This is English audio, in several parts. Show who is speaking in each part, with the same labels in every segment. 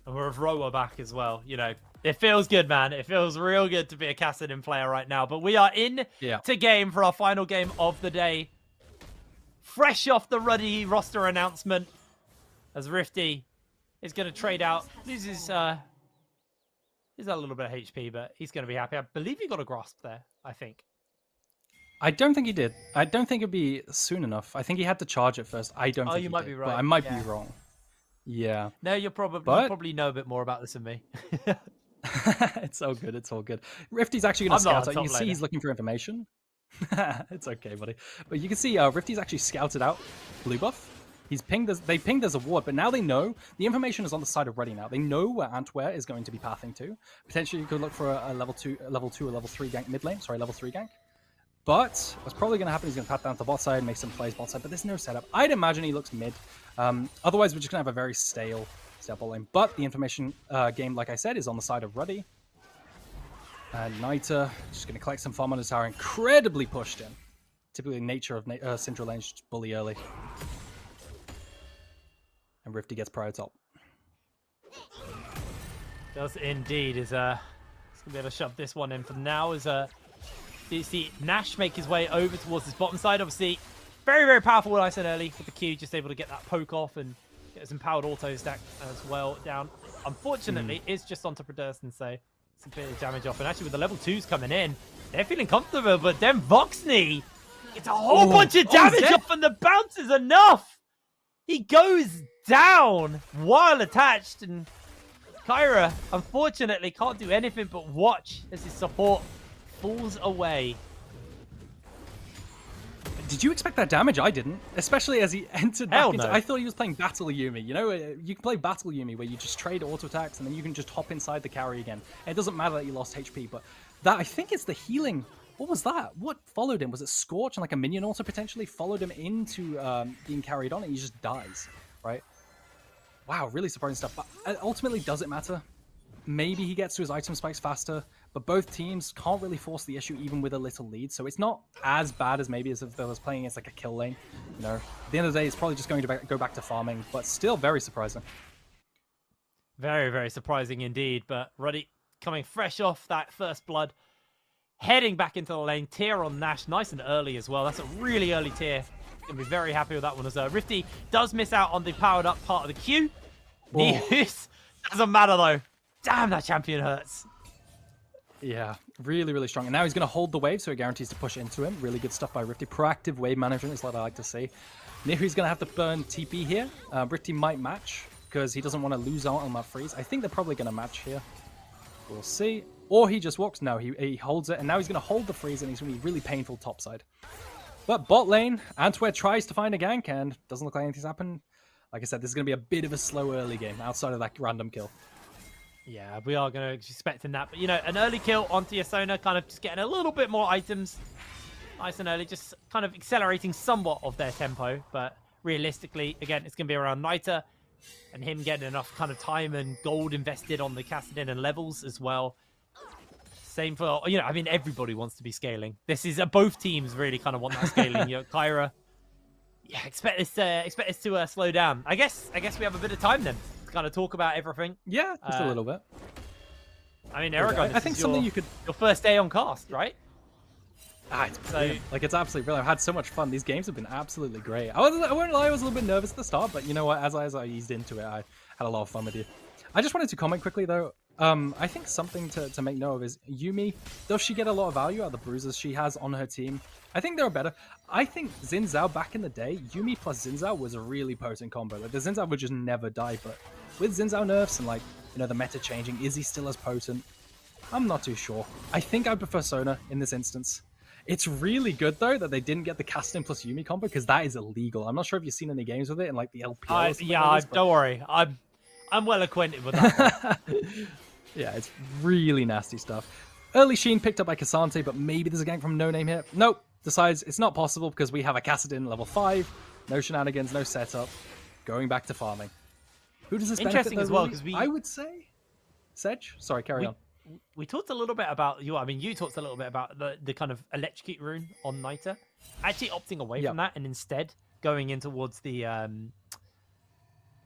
Speaker 1: And we're a rower back as well. You know, it feels good, man. It feels real good to be a Kassadin player right now. But we are in to game for our final game of the day. Fresh off the Ruddy roster announcement, as Rifty is going to trade out. Loses a little bit of HP, but he's going to be happy. I believe he got a grasp there, I think.
Speaker 2: I don't think he did. I don't think it'd be soon enough. I think he had to charge it first. I don't think
Speaker 1: you
Speaker 2: he
Speaker 1: might
Speaker 2: did,
Speaker 1: be right.
Speaker 2: but I might be wrong. Yeah.
Speaker 1: No, you probably know a bit more about this than me.
Speaker 2: It's all good. It's all good. Rifty's actually going to scout out. You can see
Speaker 1: later.
Speaker 2: he's looking for information. It's okay, buddy. But you can see Rifty's actually scouted out blue buff. He's pinged. They pinged as a ward, but now they know the information is on the side of Ruddy. Now they know where Antwer is going to be pathing to. Potentially, you could look for a level 2, or level 3 gank mid lane. Sorry, level 3 gank. But what's probably going to happen is he's going to path down to the bot side, make some plays bot side, but there's no setup. I'd imagine he looks mid. Otherwise, we're just going to have a very stale bot lane. But the information game, like I said, is on the side of Ruddy. And Nita just going to collect some farm on his tower. Incredibly pushed in. Typically, nature of Central Lane is just bully early. And Rifty gets prior top.
Speaker 1: Does indeed. He's going to be able to shove this one in for now. You see Nash make his way over towards this bottom side. Obviously, very, very powerful nice and early with the Q. Just able to get that poke off and get some powered auto stack as well down. Unfortunately, it's just onto Pedersen, so it's a bit of damage off. And actually, with the level 2s coming in, they're feeling comfortable. But then Voxney gets a whole bunch of damage off, and the bounce is enough. He goes down while attached, and Kyra, unfortunately, can't do anything but watch as his support falls away.
Speaker 2: Did you expect that damage? I didn't. Especially as he entered back into... I thought he was playing Battle Yuumi. You know, you can play Battle Yuumi where you just trade auto attacks and then you can just hop inside the carry again. And it doesn't matter that you lost HP, but that, I think it's the healing. What was that? What followed him? Was it Scorch and like a minion auto potentially followed him into being carried on and he just dies, right? Wow, really surprising stuff. But ultimately, does it matter? Maybe he gets to his item spikes faster, but both teams can't really force the issue even with a little lead. So it's not as bad as maybe as if they was playing against like a kill lane. You know, at the end of the day, it's probably just going to go back to farming, but still very surprising.
Speaker 1: Very, very surprising indeed. But Ruddy coming fresh off that first blood, heading back into the lane. Tier on Nash, nice and early as well. That's a really early tier. Gonna be very happy with that one as well. Rifty does miss out on the powered up part of the queue. News doesn't matter though. Damn, that champion hurts.
Speaker 2: Yeah, really, really strong. And now he's going to hold the wave, so it guarantees to push into him. Really good stuff by Rifty. Proactive wave management is what I like to see. Nihu's going to have to burn TP here. Rifty might match because he doesn't want to lose out on that freeze. I think they're probably going to match here. We'll see. Or he just walks. No, he holds it. And now he's going to hold the freeze, and he's going to be really painful topside. But bot lane, Antwer tries to find a gank, and doesn't look like anything's happened. Like I said, this is going to be a bit of a slow early game outside of that random kill.
Speaker 1: Yeah, we are going to expecting that. But, you know, an early kill onto Yasona, kind of just getting a little bit more items. Nice and early, just kind of accelerating somewhat of their tempo. But realistically, again, it's going to be around Nita and him getting enough kind of time and gold invested on the Kassadin and levels as well. Same for, you know, I mean, everybody wants to be scaling. This is, both teams really kind of want that scaling. You know, Kyra, yeah, expect this to slow down. I guess we have a bit of time then. Kind of talk about everything.
Speaker 2: Yeah, just a little bit.
Speaker 1: I mean, Aragon,
Speaker 2: I think something you could...
Speaker 1: Your first day on cast, right?
Speaker 2: It's brilliant. Like, it's absolutely brilliant. I've had so much fun. These games have been absolutely great. I won't lie, I was a little bit nervous at the start, but you know what? As I eased into it, I had a lot of fun with you. I just wanted to comment quickly, though. I think something to make note of is Yuumi, does she get a lot of value out of the bruises she has on her team? I think they're better. I think Xin Zhao back in the day, Yuumi plus Xin Zhao was a really potent combo. Like, the Xin Zhao would just never die, but with Xin Zhao nerfs and, like, you know, the meta changing, is he still as potent? I'm not too sure. I think I prefer Sona in this instance. It's really good, though, that they didn't get the Kassadin plus Yuumi combo, because that is illegal. I'm not sure if you've seen any games with it in, like, the LPL.
Speaker 1: Yeah, don't worry. I'm well acquainted with that.
Speaker 2: Yeah, it's really nasty stuff. Early Sheen picked up by Cassante, but maybe there's a gank from No Name here. Nope. Decides it's not possible because we have a Kassadin level 5. No shenanigans, no setup. Going back to farming. Who does this
Speaker 1: Interesting
Speaker 2: benefit,
Speaker 1: as well, because
Speaker 2: I would say Sedge. Sorry, carry on.
Speaker 1: We talked a little bit about you. I mean, you talked a little bit about the kind of electrocute rune on Nita. Actually opting away from that and instead going in towards the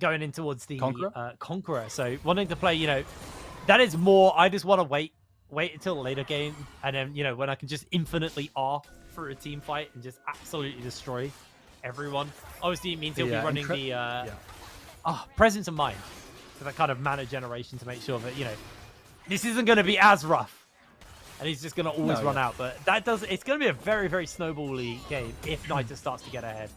Speaker 1: going in towards the
Speaker 2: Conqueror?
Speaker 1: Conqueror. So wanting to play, you know, that is more. I just want to wait until a later game, and then you know when I can just infinitely R for a team fight and just absolutely destroy everyone. Obviously, it means he'll be running the presence of mind for that kind of mana generation to make sure that, you know, this isn't going to be as rough, and he's just going to always run out. But that does, it's going to be a very, very snowbally game if Nita starts to get ahead.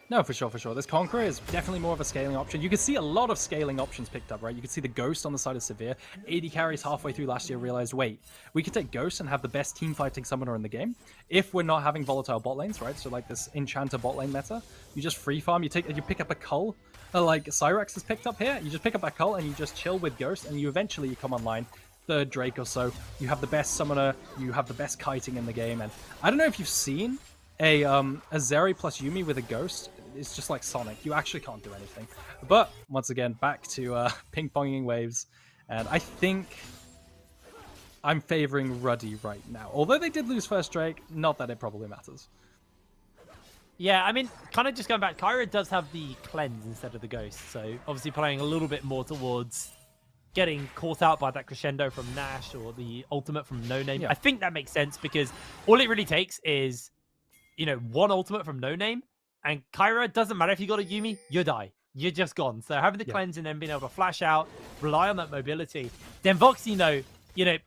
Speaker 2: No, for sure, for sure. This Conqueror is definitely more of a scaling option. You can see a lot of scaling options picked up, right? You can see the Ghost on the side of Severe. 80 carries halfway through last year realized, wait, we could take Ghost and have the best team fighting summoner in the game if we're not having volatile bot lanes, right? So like this Enchanter bot lane meta, you just free farm, you pick up a Cull, like Cyrex has picked up here. You just pick up a Cull and you just chill with Ghost, and you eventually come online. Third Drake or so, you have the best summoner, you have the best kiting in the game, and I don't know if you've seen a Zeri plus Yuumi with a Ghost. It's just like Sonic. You actually can't do anything. But once again, back to ping-ponging waves, and I think I'm favoring Ruddy right now. Although they did lose first Drake, not that it probably matters.
Speaker 1: Yeah, I mean, kind of just going back, Kyra does have the cleanse instead of the Ghost, so obviously playing a little bit more towards getting caught out by that crescendo from Nash or the ultimate from No Name. Yeah. I think that makes sense because all it really takes is, you know, one ultimate from No Name, and Kyra, doesn't matter if you got a Yuumi, you die. You're just gone. So having the cleanse and then being able to flash out, rely on that mobility. Then Voxy, you know,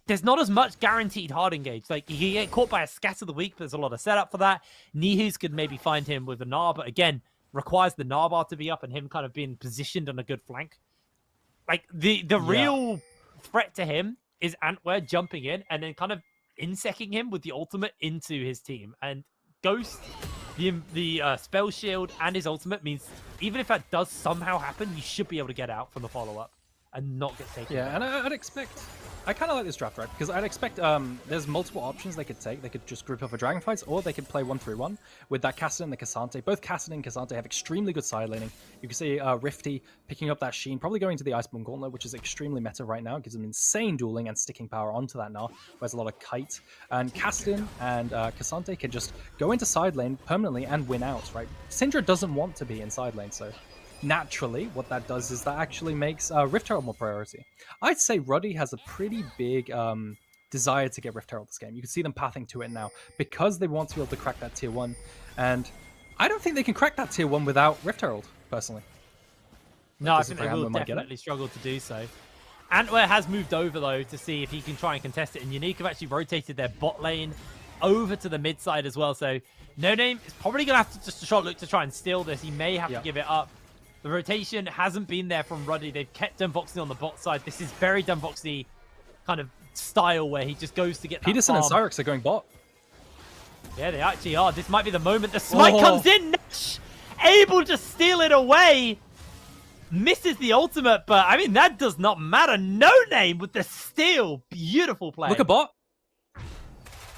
Speaker 1: there's not as much guaranteed hard engage. Like, you can get caught by a Scatter the Weak, but there's a lot of setup for that. Nihus could maybe find him with a Gnar, but again, requires the Gnar bar to be up and him kind of being positioned on a good flank. Like, the real threat to him is Antwer jumping in and then kind of insecking him with the ultimate into his team. And Ghost, the spell shield and his ultimate means even if that does somehow happen, you should be able to get out from the follow-up and not get taken.
Speaker 2: Yeah, and I'd expect... I kind of like this draft, right? Because I'd expect there's multiple options they could take. They could just group up for Dragonflights, or they could play 1-3-1 with that Kassadin and the Cassante. Both Kassadin and Cassante have extremely good side laning. You can see Rifty picking up that Sheen, probably going to the Iceborne Gauntlet, which is extremely meta right now. It gives them insane dueling and sticking power onto that Gnar, whereas a lot of kite. And Kassadin and Cassante can just go into side lane permanently and win out, right? Syndra doesn't want to be in side lane, so... naturally, what that does is that actually makes Rift Herald more priority. I'd say Ruddy has a pretty big desire to get Rift Herald this game. You can see them pathing to it now because they want to be able to crack that tier 1. And I don't think they can crack that tier 1 without Rift Herald, personally.
Speaker 1: No, I think they will definitely struggle to do so. Antwer has moved over, though, to see if he can try and contest it. And Uniq have actually rotated their bot lane over to the mid side as well. So No Name is probably going to have to just look to try and steal this. He may have to give it up. The rotation hasn't been there from Ruddy. They've kept Dunvoxy on the bot side. This is very Dunvoxy kind of style where he just goes to get that
Speaker 2: Peterson
Speaker 1: farm.
Speaker 2: and Cyrex are going bot.
Speaker 1: Yeah, they actually are. This might be the moment. The smite comes in. Nash able to steal it away. Misses the ultimate, but I mean, that does not matter. No Name with the steal. Beautiful play.
Speaker 2: Look at bot.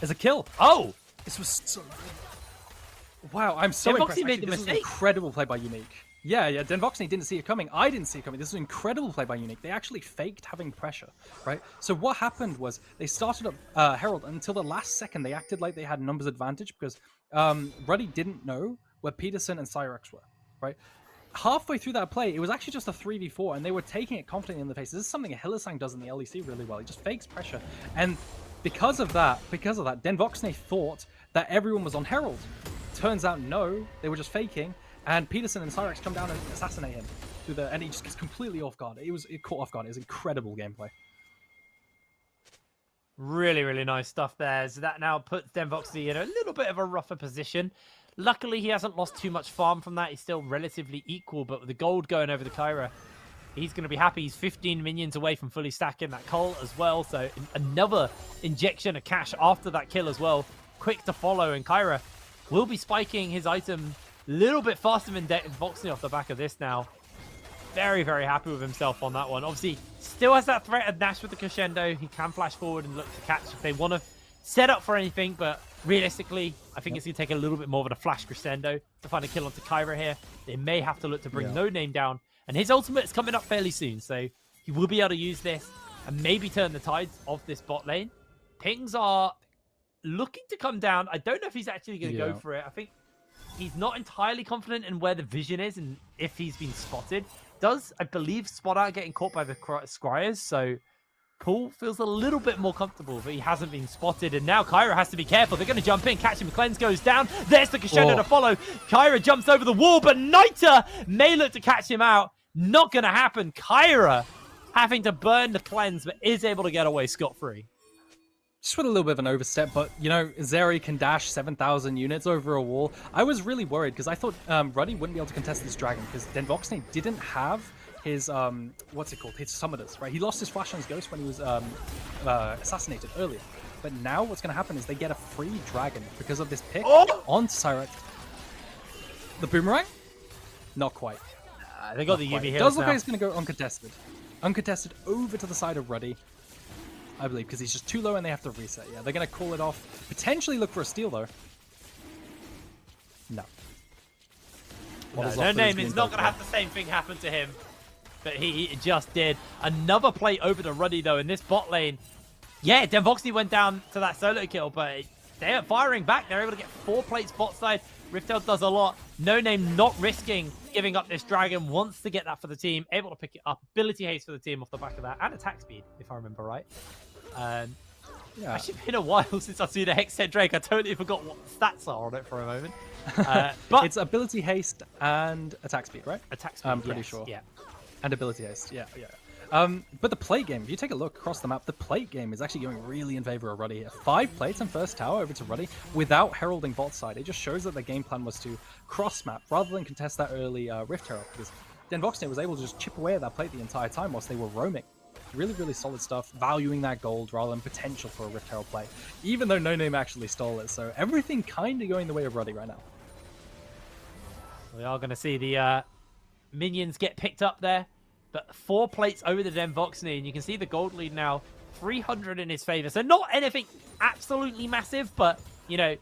Speaker 2: There's a kill.
Speaker 1: Oh.
Speaker 2: This was so good. Wow, I'm so impressed. Actually, this was an incredible play by Uniq. Yeah, Denvoxney didn't see it coming. I didn't see it coming. This was an incredible play by Uniq. They actually faked having pressure, right? So what happened was they started up Herald until the last second. They acted like they had numbers advantage because Ruddy didn't know where Peterson and Cyrex were, right? Halfway through that play, it was actually just a 3v4, and they were taking it confidently in the face. This is something Hylissang does in the LEC really well. He just fakes pressure. And because of that, Denvoxney thought that everyone was on Herald. Turns out, no, they were just faking. And Peterson and Cyrex come down and assassinate him and he just gets completely off guard. It caught off guard. It was incredible gameplay.
Speaker 1: Really, really nice stuff there. So that now puts Denvoxy in a little bit of a rougher position. Luckily, he hasn't lost too much farm from that. He's still relatively equal, but with the gold going over the Kyra, he's going to be happy. He's 15 minions away from fully stacking that Cull as well. So another injection of cash after that kill as well. Quick to follow, and Kyra will be spiking his item a little bit faster than Voxley off the back of this now. Very, very happy with himself on that one. Obviously, still has that threat of Nash with the crescendo. He can flash forward and look to catch if they want to set up for anything, but realistically, I think it's going to take a little bit more of a flash crescendo to find a kill onto Kyra here. They may have to look to bring No Name down, and his ultimate is coming up fairly soon, so he will be able to use this and maybe turn the tides of this bot lane. Pings are looking to come down. I don't know if he's actually going to go for it. I think he's not entirely confident in where the vision is and if he's been spotted. Does, I believe, spot out getting caught by the Scryers, so Paul feels a little bit more comfortable, but he hasn't been spotted, and now Kyra has to be careful. They're going to jump in, catch him, Cleanse goes down. There's the crescendo to follow. Kyra jumps over the wall, but Nita may look to catch him out. Not going to happen. Kyra having to burn the Cleanse, but is able to get away scot-free.
Speaker 2: Just with a little bit of an overstep, but, you know, Zeri can dash 7,000 units over a wall. I was really worried, because I thought Ruddy wouldn't be able to contest this dragon, because Denvoxne didn't have his, what's it called, his summoners, right? He lost his Flash on his Ghost when he was assassinated earlier. But now what's going to happen is they get a free dragon because of this pick on Cyrex. The Boomerang? Not quite.
Speaker 1: They got the UV here.
Speaker 2: Does look like it's going to go uncontested. Uncontested over to the side of Ruddy, I believe, because he's just too low and they have to reset. Yeah, they're going to call it off. Potentially look for a steal, though. No.
Speaker 1: No name is not going to have the same thing happen to him. But he just did. Another play over to Ruddy, though, in this bot lane. Yeah, Denvoxne went down to that solo kill, but they're firing back. They're able to get 4 plates bot side. Riftel does a lot. No name not risking giving up this dragon. Wants to get that for the team. Able to pick it up. Ability haste for the team off the back of that. And attack speed, if I remember right. Yeah. Actually, been a while since I've seen a Hexed Drake. I totally forgot what the stats are on it for a moment. But
Speaker 2: it's ability haste and attack speed, right?
Speaker 1: Attack speed,
Speaker 2: I'm pretty sure.
Speaker 1: Yeah.
Speaker 2: And ability haste, yeah. But the plate game, if you take a look across the map, the plate game is actually going really in favor of Ruddy. 5 plates and first tower over to Ruddy without heralding bot side. It just shows that the game plan was to cross map rather than contest that early Rift Herald, because Denvoxne was able to just chip away at that plate the entire time whilst they were roaming. Really, really solid stuff, valuing that gold rather than potential for a Rift Herald play, even though No Name actually stole it. So everything kind of going the way of Ruddy right now.
Speaker 1: We are going to see the minions get picked up there. But 4 plates over the Denvoxne, and you can see the gold lead now 300 in his favor. So not anything absolutely massive, but, you know,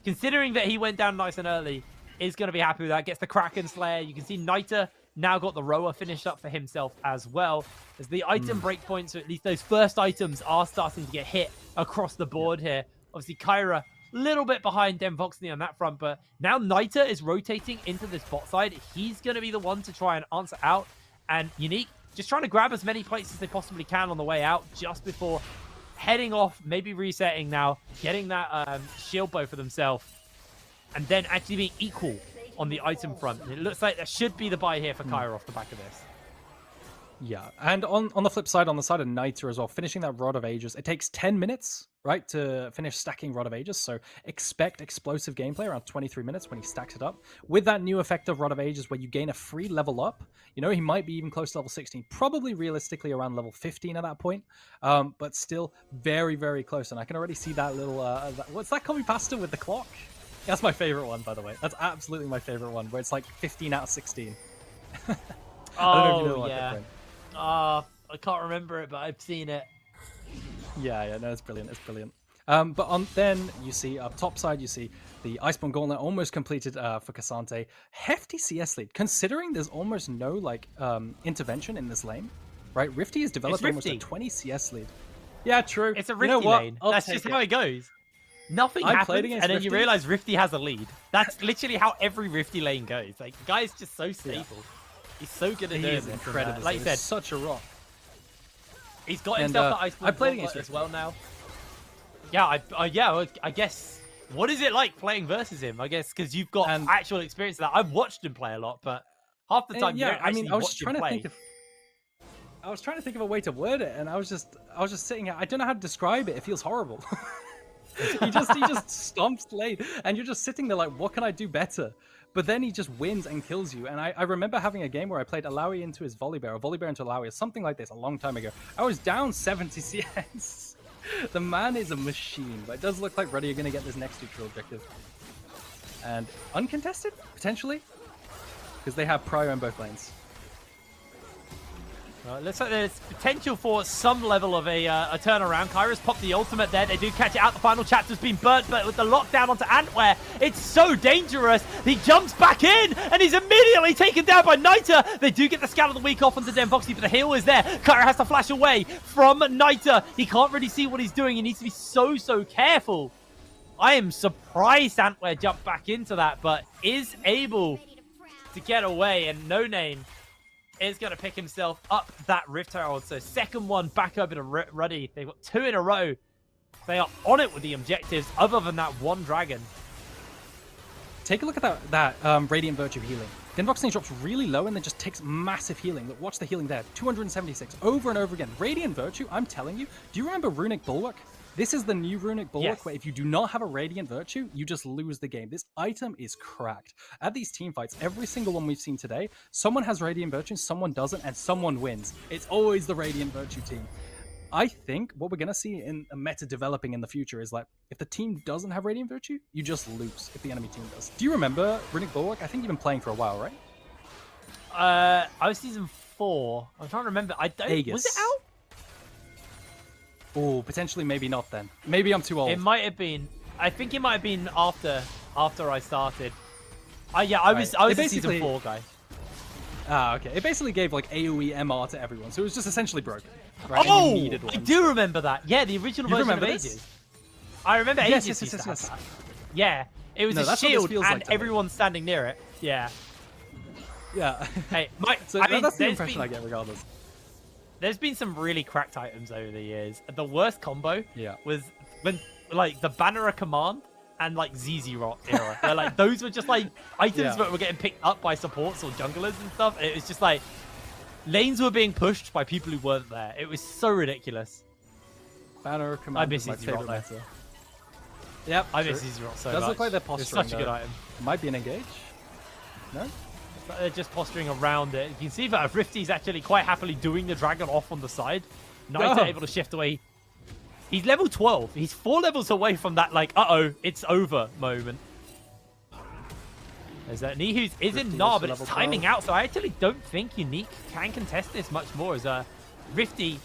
Speaker 1: considering that he went down nice and early, is going to be happy with that. Gets the Kraken Slayer. You can see Nita now got the Rower finished up for himself as well. As the item breakpoints, so at least those first items are starting to get hit across the board here. Obviously, Kyra a little bit behind Denvoxne on that front, but now Nita is rotating into this bot side. He's going to be the one to try and answer out. And Uniq just trying to grab as many plates as they possibly can on the way out just before heading off, maybe resetting now, getting that shield bow for themselves, and then actually being equal on the item front. And it looks like there should be the buy here for Kyra off the back of this.
Speaker 2: Yeah, and on the flip side, on the side of Nita as well, finishing that Rod of Ages, it takes 10 minutes, right, to finish stacking Rod of Ages, so expect explosive gameplay around 23 minutes when he stacks it up. With that new effect of Rod of Ages where you gain a free level up, you know, he might be even close to level 16, probably realistically around level 15 at that point, but still very, very close, and I can already see that little, what's that copy pasta with the clock? That's my favorite one, by the way. That's absolutely my favorite one, where it's like 15 out of 16. I don't know if you know
Speaker 1: yeah. I can't remember it, but I've seen it.
Speaker 2: Yeah, no, it's brilliant. It's brilliant. But then you see up top side, you see the Iceborne Gauntlet almost completed for Cassante. Hefty CS lead, considering there's almost no like intervention in this lane, right? Rifty has developed almost a 20 CS lead. Yeah, true.
Speaker 1: It's a Rifty lane. That's just how it goes. Nothing happens, and then you realize Rifty has a lead. That's literally how every Rifty lane goes. Like, the guy's just so stable. Yeah. He's so good at doing it.
Speaker 2: Incredible.
Speaker 1: Like you said,
Speaker 2: such a rock.
Speaker 1: He's got himself the Iceborne Gauntlet as well now. Yeah, I guess. What is it like playing versus him? I guess because you've got actual experience of that. I've watched him play a lot, but half the time you don't actually watch him play.
Speaker 2: I was trying to think of a way to word it, and I was just sitting here. I don't know how to describe it. It feels horrible. he just stomps lane, and you're just sitting there like, what can I do better? But then he just wins and kills you. And I remember having a game where I played Alawi into his Volibear, or Volibear into Alawi, or something like this a long time ago. I was down 70 CS. The man is a machine, but it does look like Ruddy are going to get this next neutral objective. And uncontested, potentially, because they have Prio in both lanes.
Speaker 1: Looks like there's potential for some level of a turnaround. Kyra's popped the ultimate there. They do catch it out. The final chapter's been burnt, but with the lockdown onto Antware, it's so dangerous. He jumps back in, and he's immediately taken down by Nita. They do get the scout of the week off onto Denvoxne, but the heal is there. Kyra has to flash away from Nita. He can't really see what he's doing. He needs to be so careful. I am surprised Antwer jumped back into that, but is able to get away, and No Name is going to pick himself up that Rift Herald. So second one back over to Ruddy. They've got 2 in a row. They are on it with the objectives, other than that one dragon.
Speaker 2: Take a look at that Radiant Virtue healing. Dinvoxing drops really low and then just takes massive healing. Look, watch the healing there. 276 over and over again. Radiant Virtue, I'm telling you. Do you remember Runic Bulwark? This is the new Runic Bulwark where if you do not have a Radiant Virtue, you just lose the game. This item is cracked. At these team fights, every single one we've seen today, someone has Radiant Virtue, someone doesn't, and someone wins. It's always the Radiant Virtue team. I think what we're going to see in a meta developing in the future is like, if the team doesn't have Radiant Virtue, you just lose if the enemy team does. Do you remember Runic Bulwark? I think you've been playing for a while, right?
Speaker 1: I was season 4. I'm trying to remember. I don't.
Speaker 2: Aegis.
Speaker 1: Was it out?
Speaker 2: Oh, potentially maybe not then. Maybe I'm too old.
Speaker 1: It might have been. I think it might have been after I started. Yeah, I was a season 4 guy.
Speaker 2: Ah, okay. It basically gave like AoE MR to everyone, so it was just essentially broken. Right?
Speaker 1: Oh, I do remember that. Yeah, the original version of Aegis. I remember Aegis. Yes. Yeah, it was a shield and like everyone standing near it. Yeah.
Speaker 2: Yeah.
Speaker 1: Hey,
Speaker 2: so I mean, that's the impression I get regardless.
Speaker 1: There's been some really cracked items over the years. The worst combo was when like the Banner of Command and like ZZ Rot era. Where, like those were just like items that were getting picked up by supports or junglers and stuff. It was just like lanes were being pushed by people who weren't there. It was so ridiculous.
Speaker 2: Banner of Command is my favorite meta. Yep,
Speaker 1: I miss ZZ Rot so much.
Speaker 2: Does look like they're posturing.
Speaker 1: It's such a good item.
Speaker 2: It might be an engage. No.
Speaker 1: They're just posturing around it. You can see that Rifty's actually quite happily doing the dragon off on the side. Knight able to shift away. He's level 12. He's 4 levels away from that, like, uh-oh, it's over moment. There's that. Nihu's is in Gnar, but it's timing out, so I actually don't think Uniq can contest this much more. As Rifty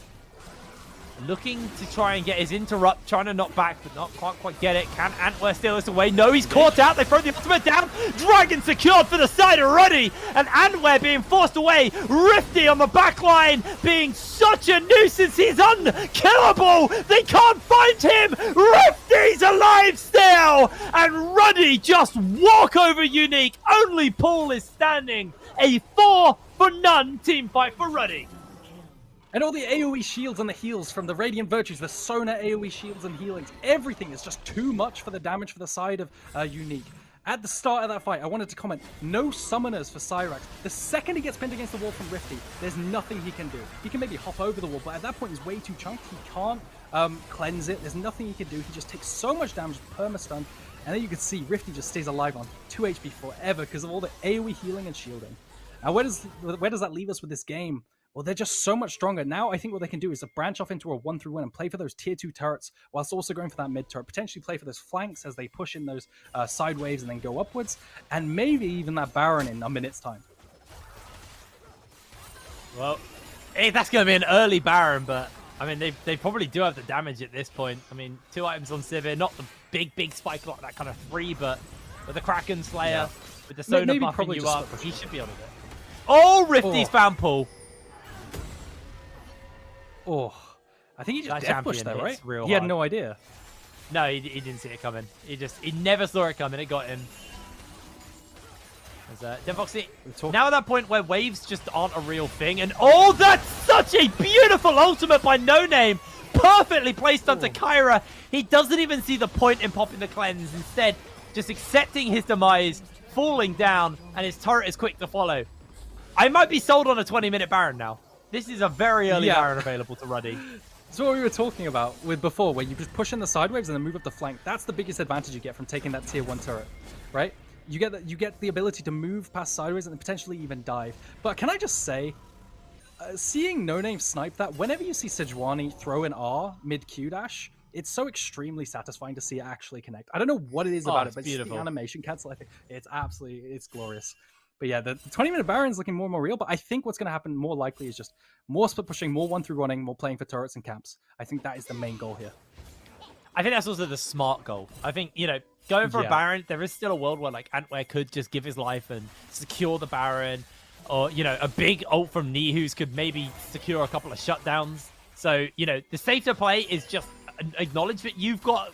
Speaker 1: looking to try and get his interrupt, trying to knock back, but can't quite get it. Can Antwer steal this away? No, he's caught out. They throw the ultimate down. Dragon secured for the side of Ruddy, and Antwer being forced away. Rifty on the back line being such a nuisance. He's unkillable. They can't find him. Rifty's alive still, and Ruddy just walk over Uniq. Only Paul is standing. A 4-for-none team fight for Ruddy.
Speaker 2: And all the AoE shields and the heals from the Radiant Virtues, the Sona AoE shields and healings, everything is just too much for the damage for the side of Uniq. At the start of that fight, I wanted to comment, no summoners for Cyrax. The second he gets pinned against the wall from Rifty, there's nothing he can do. He can maybe hop over the wall, but at that point he's way too chunked. He can't cleanse it. There's nothing he can do. He just takes so much damage, perma-stun, and then you can see Rifty just stays alive on 2 HP forever because of all the AoE healing and shielding. Now, where does that leave us with this game? Well, they're just so much stronger. Now, I think what they can do is to branch off into a 1-through-1 and play for those tier 2 turrets, whilst also going for that mid turret. Potentially play for those flanks as they push in those side waves and then go upwards. And maybe even that Baron in a minute's time.
Speaker 1: Well, hey, that's going to be an early Baron, but I mean, they probably do have the damage at this point. I mean, 2 items on Sivir, not the big spike like that kind of 3, but with the Kraken Slayer, with the Sona buffing you up, he should be able to do it. Oh, Rifty's found Paul.
Speaker 2: Oh, I think he just death pushed there, right? He
Speaker 1: had
Speaker 2: no idea.
Speaker 1: No, he didn't see it coming. He never saw it coming. It got him. Foxy, now at that point where waves just aren't a real thing, and oh, that's such a beautiful ultimate by No Name, perfectly placed onto Kyra. He doesn't even see the point in popping the cleanse. Instead, just accepting his demise, falling down, and his turret is quick to follow. I might be sold on a 20-minute Baron now. This is a very early Baron available to Ruddy.
Speaker 2: So what we were talking about with before, where you just push in the sideways and then move up the flank. That's the biggest advantage you get from taking that tier 1 turret, right? You get the ability to move past sideways and then potentially even dive. But can I just say, seeing No Name snipe that, whenever you see Sejuani throw an R mid Q dash, it's so extremely satisfying to see it actually connect. I don't know what it is about it, but it's the animation cancel. I think it's glorious. But yeah, the 20-minute Baron is looking more and more real, but I think what's going to happen more likely is just more split pushing, more 1-through-1ing, more playing for turrets and camps. I think that is the main goal here.
Speaker 1: I think that's also the smart goal. I think, going for a Baron, there is still a world where like Antwer could just give his life and secure the Baron, or, a big ult from Nihus could maybe secure a couple of shutdowns. So, the safer play is just acknowledge that you've got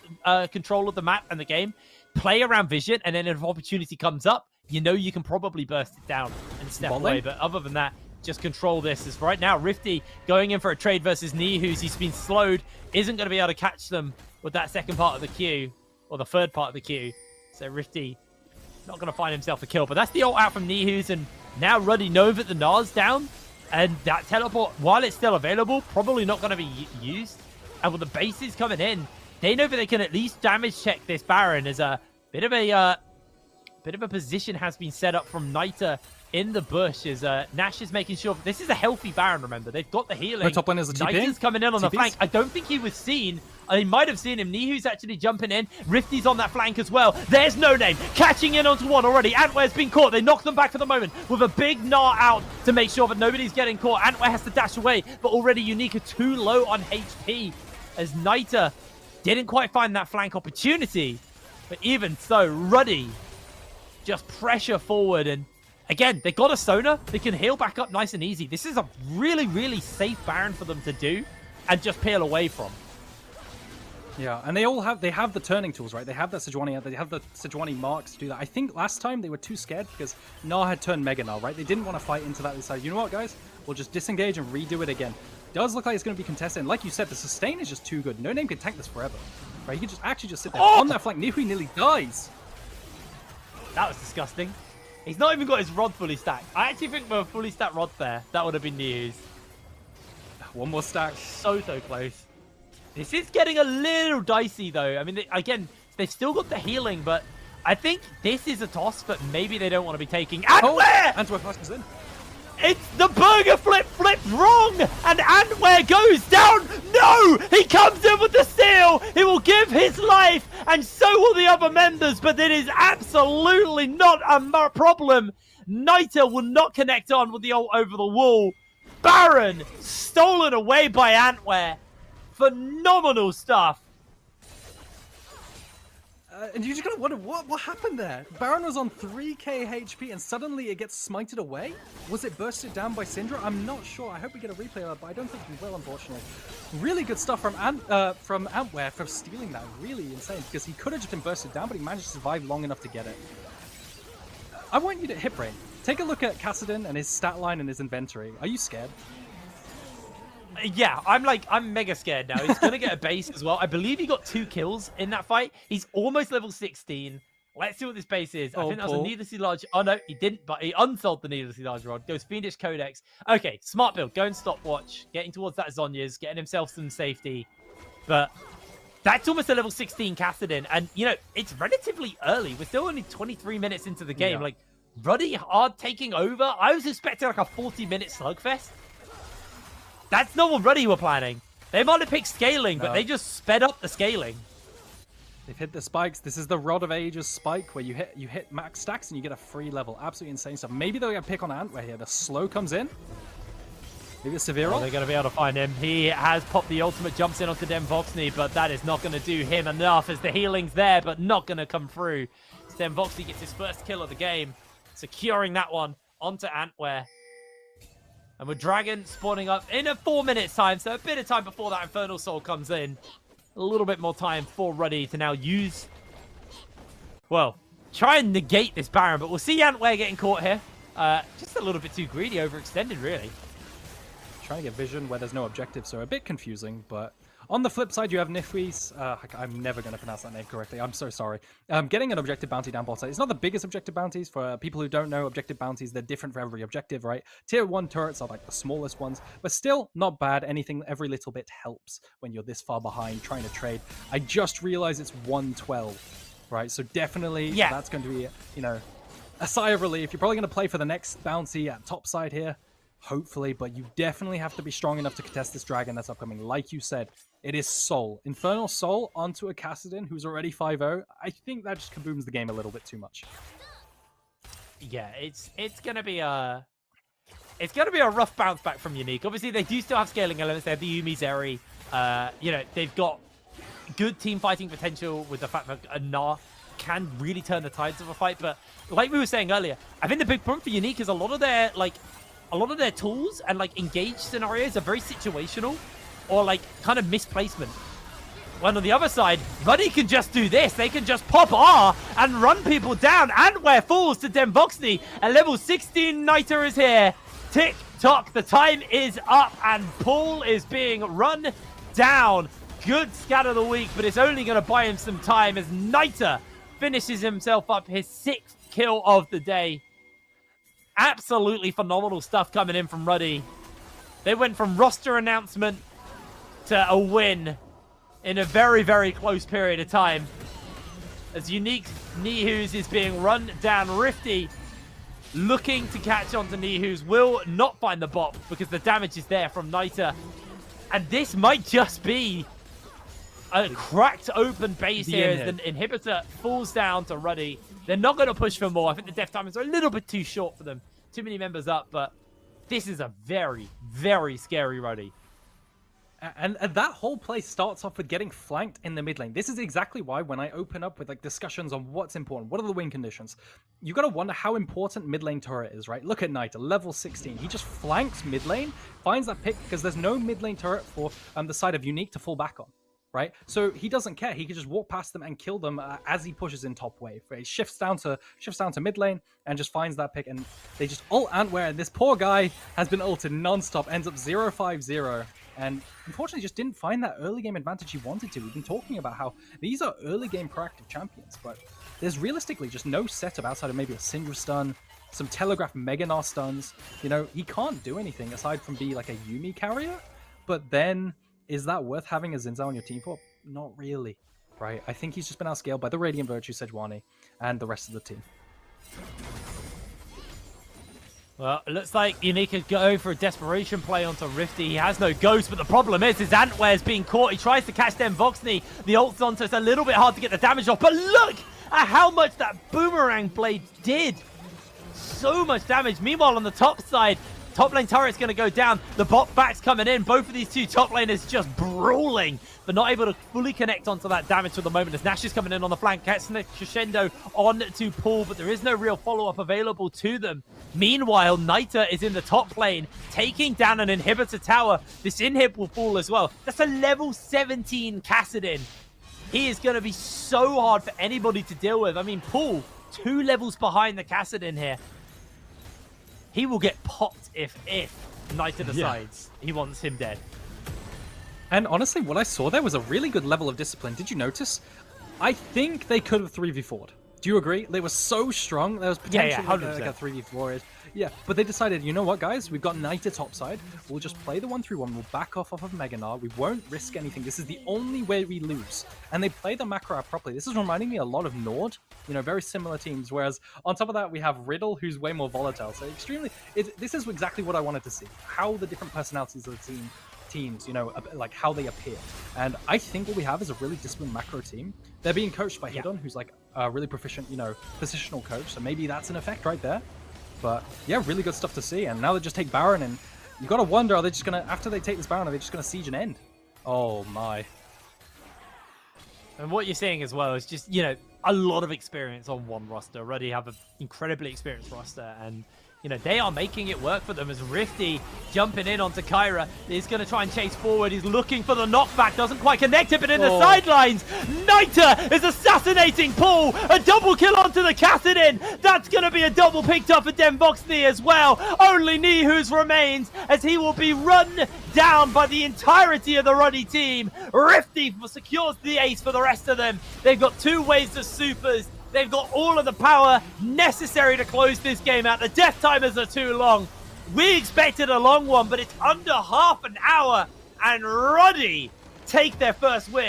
Speaker 1: control of the map and the game. Play around vision, and then if opportunity comes up, you know you can probably burst it down and step away. But other than that, just control this. As right now, Rifty going in for a trade versus Nihus. He's been slowed, isn't going to be able to catch them with that second part of the queue, or the third part of the queue. So Rifty not going to find himself a kill. But that's the ult out from Nihus, and now Ruddy knows that the Nar's down, and that teleport, while it's still available, probably not going to be used. And with the bases coming in, they know that they can at least damage check this Baron. As a bit of a position has been set up from Niter in the bush. As Nash is making sure this is a healthy Baron. Remember, they've got the healing.
Speaker 2: No, top lane is a TP.
Speaker 1: Niter's coming in on the flank. I don't think he was seen. They might have seen him. Nihu's actually jumping in. Rifty's on that flank as well. There's No Name catching in onto one already. Antwer's been caught. They knock them back for the moment with a big Gnar out to make sure that nobody's getting caught. Antwer has to dash away, but already Uniq are too low on HP as Niter didn't quite find that flank opportunity. But even so, Ruddy just pressure forward. And again, they got a Sona. They can heal back up nice and easy. This is a really, really safe Baron for them to do and just peel away from.
Speaker 2: Yeah, and they have the turning tools, right? They have that Sejuani, they have the Sejuani marks to do that. I think last time they were too scared because Gnar had turned Mega Gnar, right? They didn't want to fight into that. They decided, you know what, guys? We'll just disengage and redo it again. Does look like it's going to be contested. And like you said, the sustain is just too good. No Name can tank this forever, right? He can just sit there on that flank. Nihu nearly dies.
Speaker 1: That was disgusting. He's not even got his rod fully stacked. I actually think with a fully stacked rod there, that would have been Nihu's.
Speaker 2: One more stack.
Speaker 1: So close. This is getting a little dicey, though. I mean, again, they've still got the healing, but I think this is a toss, but maybe they don't want to be taking... Antwer!
Speaker 2: Antwer passes in.
Speaker 1: It's the burger flipped wrong, and Antwer goes down. No! He comes in with the steal. He will give his life, and so will the other members, but it is absolutely not a problem. Niter will not connect on with the ult over the wall. Baron stolen away by Antwer. Phenomenal stuff.
Speaker 2: And you just gotta wonder, what happened there? Baron was on 3k HP and suddenly it gets smited away? Was it bursted down by Syndra? I'm not sure. I hope we get a replay of that, but I don't think we will, unfortunately. Really good stuff from Antwer for stealing that. Really insane, because he could have just been bursted down, but he managed to survive long enough to get it. I want you to hit brain. Take a look at Kassadin and his stat line and his inventory. Are you scared?
Speaker 1: Yeah, I'm mega scared now. He's going to get a base as well. I believe he got 2 kills in that fight. He's almost level 16. Let's see what this base is. I think that was a needlessly large... Oh, no, he didn't, but he unsold the needlessly large rod. Goes Fiendish Codex. Okay, smart build. Going stopwatch. Getting towards that Zhonya's. Getting himself some safety. But that's almost a level 16 Kassadin. And, you know, it's relatively early. We're still only 23 minutes into the game. Yeah. Like, Ruddy are taking over. I was expecting like a 40-minute slugfest. That's not what Ruddy were planning. They might have picked scaling, but they just sped up the scaling.
Speaker 2: They've hit the spikes. This is the Rod of Ages spike where you hit max stacks and you get a free level. Absolutely insane stuff. Maybe they're going to pick on Antwer here. The slow comes in. Maybe a severe ult.
Speaker 1: They're going to be able to find him. He has popped the ultimate, jumps in onto Voxney, but that is not going to do him enough as the healing's there, but not going to come through. Voxney gets his first kill of the game, securing that one onto Antwer. And with Dragon spawning up in a 4 minutes time, so a bit of time before that Infernal Soul comes in. A little bit more time for Ruddy to now use... Well, try and negate this Baron, but we'll see Antwer getting caught here. Just a little bit too greedy, overextended, really.
Speaker 2: Trying to get vision where there's no objective, so a bit confusing, but... On the flip side, you have Nifwis. I'm never going to pronounce that name correctly. I'm so sorry. Getting an objective bounty down bot side. It's not the biggest objective bounties. For people who don't know, objective bounties, they're different for every objective, right? Tier 1 turrets are like the smallest ones, but still not bad. Anything, every little bit helps when you're this far behind trying to trade. I just realized it's 112, right? So definitely that's going to be, you know, a sigh of relief. You're probably going to play for the next bounty at top side here, hopefully, but you definitely have to be strong enough to contest this dragon that's upcoming. Like you said, it is Soul. Infernal Soul onto a Kassadin who's already 5-0. I think that just kabooms the game a little bit too much.
Speaker 1: Yeah, it's gonna be a rough bounce back from Uniq. Obviously, they do still have scaling elements. They have the Yuumi Zeri. You know, they've got good team fighting potential with the fact that a Gnar can really turn the tides of a fight. But like we were saying earlier, I think the big problem for Uniq is a lot of their tools and like engaged scenarios are very situational. Or like kind of misplacement. When on the other side, Ruddy can just do this. They can just pop R and run people down. Antware falls to Demvoxny. At level 16, Niter is here. Tick tock, the time is up, and Paul is being run down. Good scat of the week, but it's only going to buy him some time as Niter finishes himself up his 6th kill of the day. Absolutely phenomenal stuff coming in from Ruddy. They went from roster announcement to a win in a very, very close period of time. As Uniq Nihus is being run down, Rifty looking to catch on to Nihus, will not find the bot because the damage is there from Niter. And this might just be a cracked open base here as the inhibitor falls down to Ruddy. They're not going to push for more. I think the death timers are a little bit too short for them. Too many members up, but this is a very, very scary Ruddy.
Speaker 2: And that whole play starts off with getting flanked in the mid lane. This is exactly why when I open up with like discussions on what's important, what are the win conditions, you got to wonder how important mid lane turret is, right? Look at Niter, level 16. He just flanks mid lane, finds that pick because there's no mid lane turret for the side of Uniq to fall back on, right? So he doesn't care. He can just walk past them and kill them as he pushes in top wave. Right? He shifts down to mid lane and just finds that pick, and they just ult Antware, and this poor guy has been ulted non-stop, ends up 0-5-0. And unfortunately just didn't find that early game advantage he wanted to. We've been talking about how these are early game proactive champions, but there's realistically just no setup outside of maybe a Syndra stun, some Telegraph Mega Gnar stuns. You know, he can't do anything aside from be like a Yuumi carrier, but then is that worth having a Zinzao on your team for? Not really, right? I think he's just been outscaled by the Radiant Virtue, Sejuani, and the rest of the team.
Speaker 1: Well, it looks like Uniq is going for a desperation play onto Rifty. He has no ghost, but the problem is his Antware's being caught. He tries to catch them Voxney. The ult's on, so it's a little bit hard to get the damage off. But look at how much that boomerang blade did. So much damage. Meanwhile, on the top side, top lane turret's going to go down. The bot back's coming in. Both of these two top laners just brawling, but not able to fully connect onto that damage for the moment as Nash is coming in on the flank. Catching the crescendo on to Paul, but there is no real follow-up available to them. Meanwhile, Niter is in the top lane, taking down an inhibitor tower. This inhib will fall as well. That's a level 17 Kassadin. He is going to be so hard for anybody to deal with. I mean, Paul, 2 levels behind the Kassadin here. He will get popped if Niter decides he wants him dead.
Speaker 2: And honestly, what I saw there was a really good level of discipline. Did you notice? I think they could have 3v4'd. Do you agree? They were so strong. There was potentially like a 3v4. Yeah, but they decided, you know what, guys? We've got Niter topside. We'll just play the 1-3-1. We'll back off of Mega Gnar. We won't risk anything. This is the only way we lose. And they play the macro out properly. This is reminding me a lot of Nord. You know, very similar teams. Whereas on top of that, we have Riddle, who's way more volatile. So extremely... This is exactly what I wanted to see. How the different personalities of the teams, you know, like how they appear. And I think what we have is a really disciplined macro team. They're being coached by Hidon, who's like a really proficient, you know, positional coach. So maybe that's an effect right there. But yeah, really good stuff to see. And now they just take Baron, and you got to wonder, are they just going to, after they take this Baron, are they just going to siege and end? Oh my.
Speaker 1: And what you're seeing as well is just, you know, a lot of experience on one roster. Already have an incredibly experienced roster, and you know, they are making it work for them as Rifty jumping in onto Kyra. He's going to try and chase forward. He's looking for the knockback. Doesn't quite connect it, but in the sidelines, Niter is assassinating Paul. A double kill onto the Kassadin. That's going to be a double picked up for Demvoxny as well. Only Nihus remains as he will be run down by the entirety of the Ruddy team. Rifty secures the ace for the rest of them. They've got 2 waves of supers. They've got all of the power necessary to close this game out. The death timers are too long. We expected a long one, but it's under half an hour. And Ruddy take their first win.